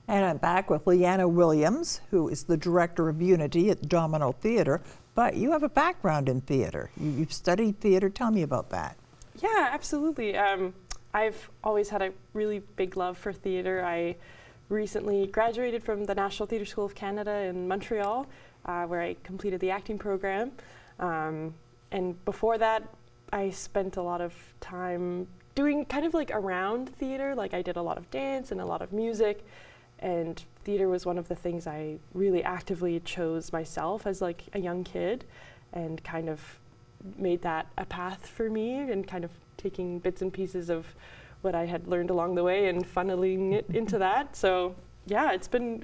And I'm back with Leanna Williams, who is the director of Unity at Domino Theatre. But you have a background in theater. You've studied theater. Tell me about that. Yeah, absolutely. I've always had a really big love for theater. I recently graduated from the National Theatre School of Canada in Montreal, where I completed the acting program. And before that, I spent a lot of time doing kind of like around theater. Like I did a lot of dance and a lot of music. And theater was one of the things I really actively chose myself as like a young kid, and kind of made that a path for me, and kind of taking bits and pieces of what I had learned along the way and funneling it into that. So yeah, it's been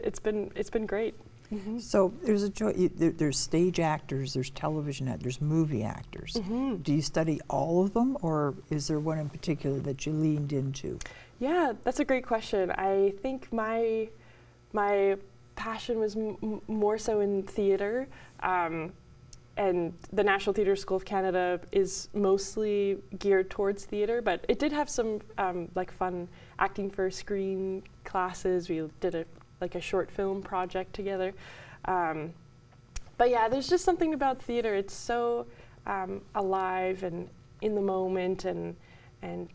great. Mm-hmm. So there's there's stage actors, there's television actors, there's movie actors. Mm-hmm. Do you study all of them, or is there one in particular that you leaned into? Yeah, that's a great question. I think my passion was more so in theater, and the National Theatre School of Canada is mostly geared towards theater, but it did have some like fun acting for screen classes. We did a short film project together. But yeah, there's just something about theater. It's so alive and in the moment, and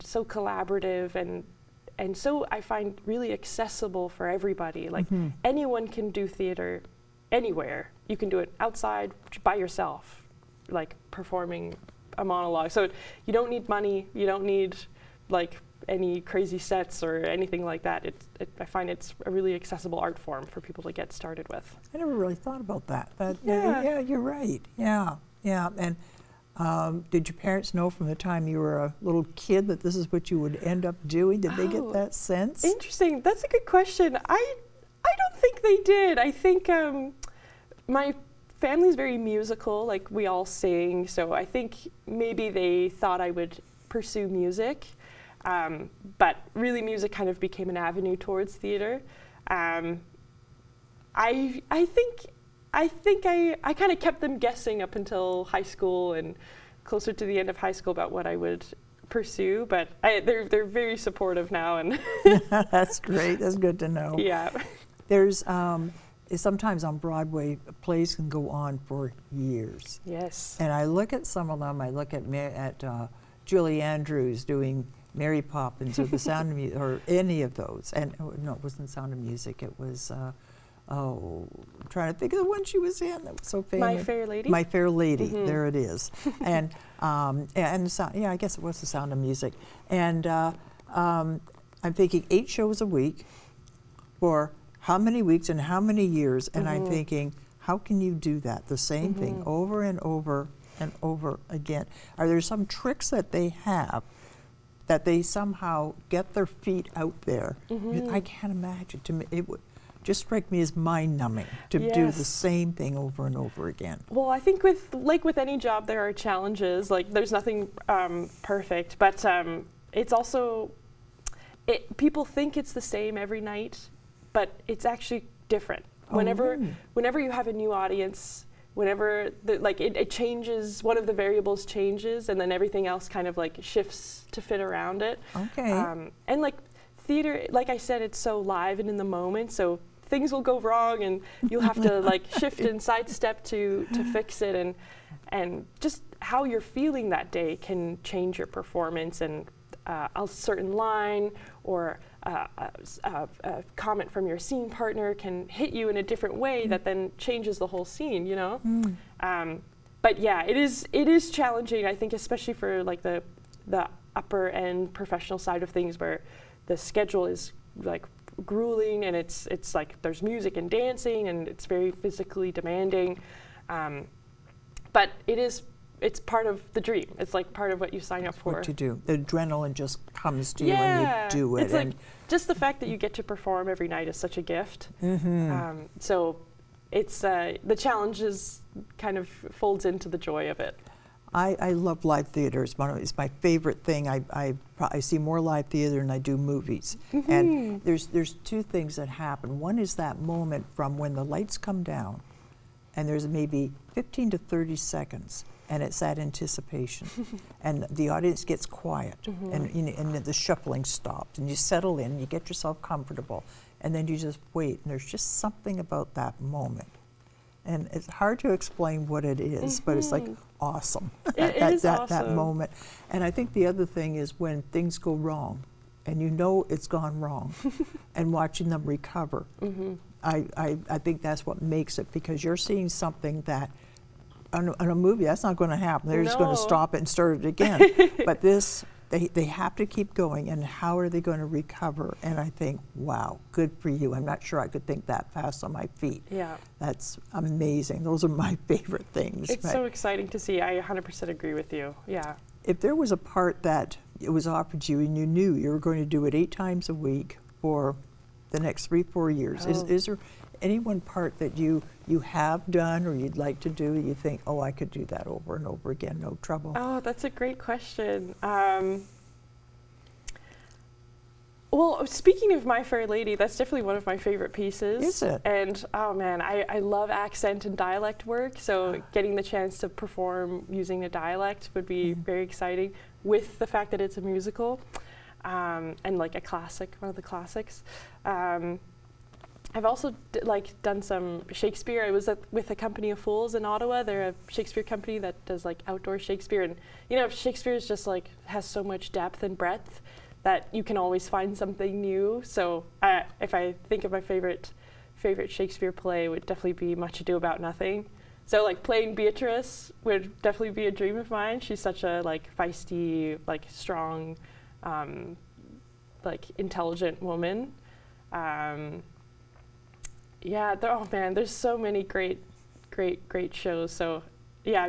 so collaborative, and so I find really accessible for everybody. Like mm-hmm. anyone can do theater anywhere. You can do it outside by yourself, like performing a monologue. So you don't need money. You don't need like any crazy sets or anything like that. I find it's a really accessible art form for people to get started with. I never really thought about that. Yeah, you're right. Yeah. And did your parents know from the time you were a little kid that this is what you would end up doing? Did they get that sense? Interesting. That's a good question. I don't think they did. I think my family's very musical. Like we all sing. So I think maybe they thought I would pursue music. But really music kind of became an avenue towards theater. I think I kind of kept them guessing up until high school and closer to the end of high school about what I would pursue, but they're very supportive now. And that's great. That's good to know. Yeah. There's sometimes on Broadway, plays can go on for years. Yes. And I look at some of them. I look at Julie Andrews doing Mary Poppins or The Sound of Music, or any of those. And no, it wasn't Sound of Music. It was, I'm trying to think of the one she was in that was so famous. My Fair Lady? My Fair Lady, Mm-hmm. there it is. And I guess it was The Sound of Music. And I'm thinking 8 shows a week for how many weeks and how many years? And mm-hmm. I'm thinking, how can you do that? The same mm-hmm. thing over and over and over again. Are there some tricks that they have that they somehow get their feet out there? Mm-hmm. I can't imagine. To me, it would just strike me as mind-numbing to yes. do the same thing over and over again. Well, I think with any job, there are challenges. Like there's nothing perfect, but it's also people think it's the same every night, but it's actually different. Whenever you have a new audience, whenever it changes, one of the variables changes, and then everything else kind of like shifts to fit around it. Okay. And like theater, like I said, it's so live and in the moment, so things will go wrong, and you'll have to like shift and sidestep to fix it, and just how you're feeling that day can change your performance, and a certain line or a comment from your scene partner can hit you in a different way that then changes the whole scene, you know? But yeah, it is challenging, I think, especially for like the upper end professional side of things, where the schedule is like grueling, and it's like there's music and dancing, and it's very physically demanding. But it's part of the dream. It's like part of what you sign up for. What you do. The adrenaline just comes to you when you do it. It's like just the fact that you get to perform every night is such a gift. Mm-hmm. So it's the challenges kind of folds into the joy of it. I love live theater. It's my favorite thing. I see more live theater than I do movies. Mm-hmm. And there's two things that happen. One is that moment from when the lights come down, and there's maybe 15 to 30 seconds, and it's that anticipation. And the audience gets quiet, mm-hmm. and the shuffling stops, and you settle in, you get yourself comfortable, and then you just wait, and there's just something about that moment. And it's hard to explain what it is, but it's like awesome. It is that awesome. moment. And I think the other thing is when things go wrong, and you know it's gone wrong, and watching them recover. I think that's what makes it, because you're seeing something that on a movie, that's not going to happen. They're just going No. to stop it and start it again. But this, they have to keep going, and how are they going to recover? And I think, wow, good for you. I'm not sure I could think that fast on my feet. Yeah. That's amazing. Those are my favorite things. It's But so exciting to see. I 100% agree with you. Yeah. if there was a part that it was offered to you and you knew you were going to do it 8 times a week for the next 3-4 years, is there any one part that you have done or you'd like to do, you think, oh, I could do that over and over again, no trouble? Oh, that's a great question. Well, speaking of My Fair Lady, that's definitely one of my favorite pieces. Is it? And oh man, I love accent and dialect work, so getting the chance to perform using the dialect would be very exciting, with the fact that it's a musical and like a classic, one of the classics. I've also done some Shakespeare. I was with a Company of Fools in Ottawa. They're a Shakespeare company that does like outdoor Shakespeare, and you know, Shakespeare is just like has so much depth and breadth that you can always find something new. So if I think of my favorite Shakespeare play, it would definitely be Much Ado About Nothing. So like playing Beatrice would definitely be a dream of mine. She's such a like feisty, like strong, like intelligent woman. Yeah, oh man, there's so many great shows. So yeah,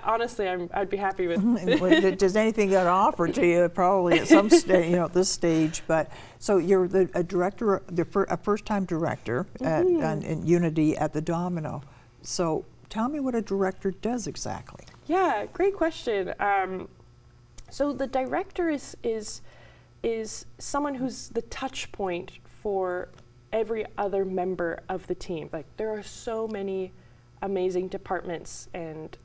honestly, I'd be happy with. Does anything get offered to you? Probably at some stage, at this stage. But so you're a director, a first-time director in Unity at the Domino. So tell me what a director does exactly. Yeah, great question. So the director is someone who's the touch point for every other member of the team. Like there are so many amazing departments and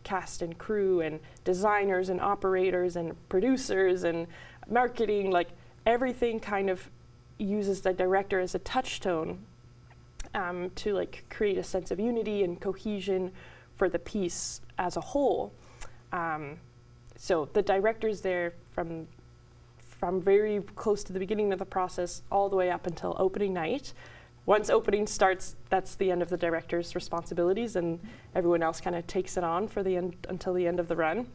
cast and crew and designers and operators and producers and marketing, like everything kind of uses the director as a touchstone to like create a sense of unity and cohesion for the piece as a whole. So the director's there from very close to the beginning of the process all the way up until opening night. Once opening starts, that's the end of the director's responsibilities, and everyone else kind of takes it on for the end until the end of the run.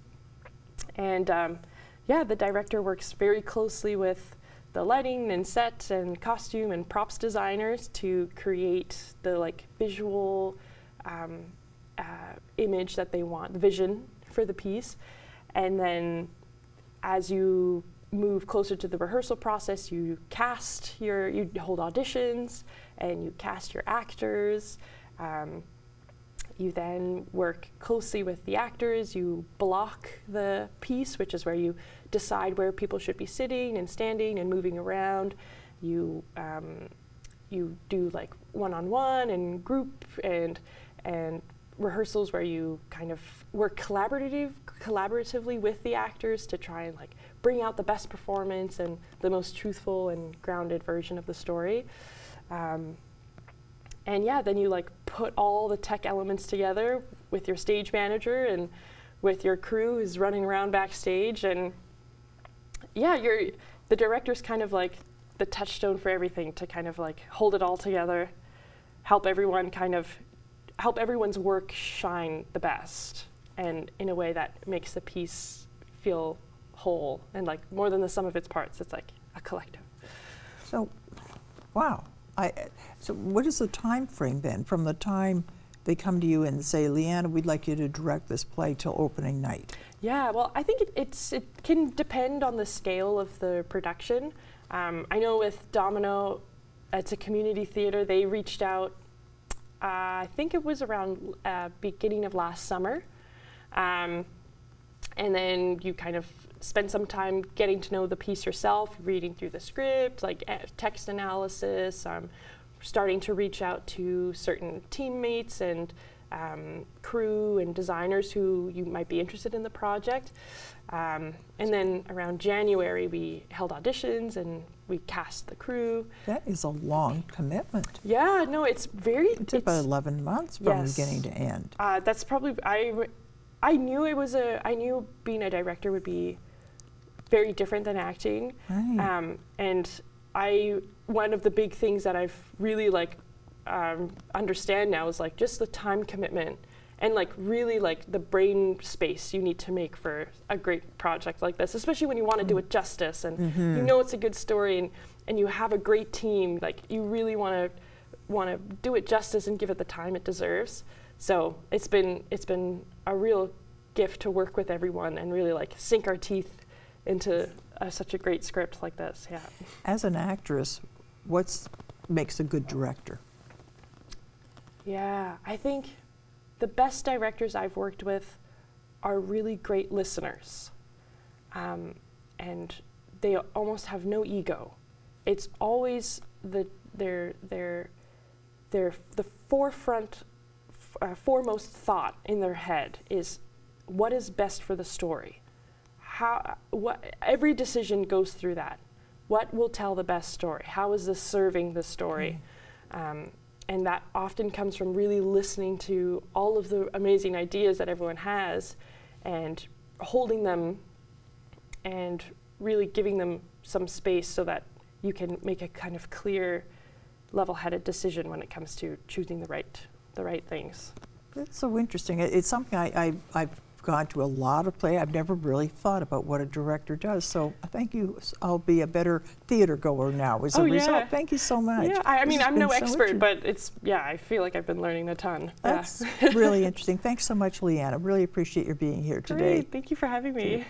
And the director works very closely with the lighting and set and costume and props designers to create the like visual image that they want, the vision for the piece. And then as you move closer to the rehearsal process, you hold auditions and you cast your actors. You then work closely with the actors. You block the piece, which is where you decide where people should be sitting and standing and moving around. You do like one-on-one and group and rehearsals where you kind of work collaboratively with the actors to try and like bring out the best performance and the most truthful and grounded version of the story. Then you like put all the tech elements together with your stage manager and with your crew who's running around backstage. And the director's kind of like the touchstone for everything to kind of like hold it all together, help everyone's work shine the best, and in a way that makes the piece feel whole and like more than the sum of its parts. It's like a collective. So, wow. So what is the time frame then, from the time they come to you and say, Leanna, we'd like you to direct this play till opening night? Yeah, well, I think it can depend on the scale of the production. I know with Domino, it's a community theater. They reached out, I think it was around beginning of last summer. And then you kind of spend some time getting to know the piece yourself, reading through the script, like text analysis, starting to reach out to certain teammates and crew and designers who you might be interested in the project. And then around January, we held auditions and we cast the crew. That is a long commitment. Yeah, no, it's about 11 months from beginning to end. That's probably, I knew being a director would be very different than acting. Right. And one of the big things that I've really understand now is just the time commitment and really the brain space you need to make for a great project like this, especially when you want to do it justice and you know it's a good story and you have a great team. You really want to do it justice and give it the time it deserves. So it's been a real gift to work with everyone and really sink our teeth into such a great script like this. Yeah. As an actress, what makes a good director? Yeah, I think the best directors I've worked with are really great listeners, and they almost have no ego. It's always the forefront, foremost thought in their head is what is best for the story. Every decision goes through that. What will tell the best story? How is this serving the story? And that often comes from really listening to all of the amazing ideas that everyone has and holding them and really giving them some space so that you can make a kind of clear, level-headed decision when it comes to choosing the right things. That's so interesting. It's something I've gone to a lot of play. I've never really thought about what a director does. So thank you. I'll be a better theater goer now as a result. Thank you so much. Yeah, I mean, I'm no expert, but I feel like I've been learning a ton. That's really interesting. Thanks so much, Leanna. Really appreciate your being here today. Great. Thank you for having me.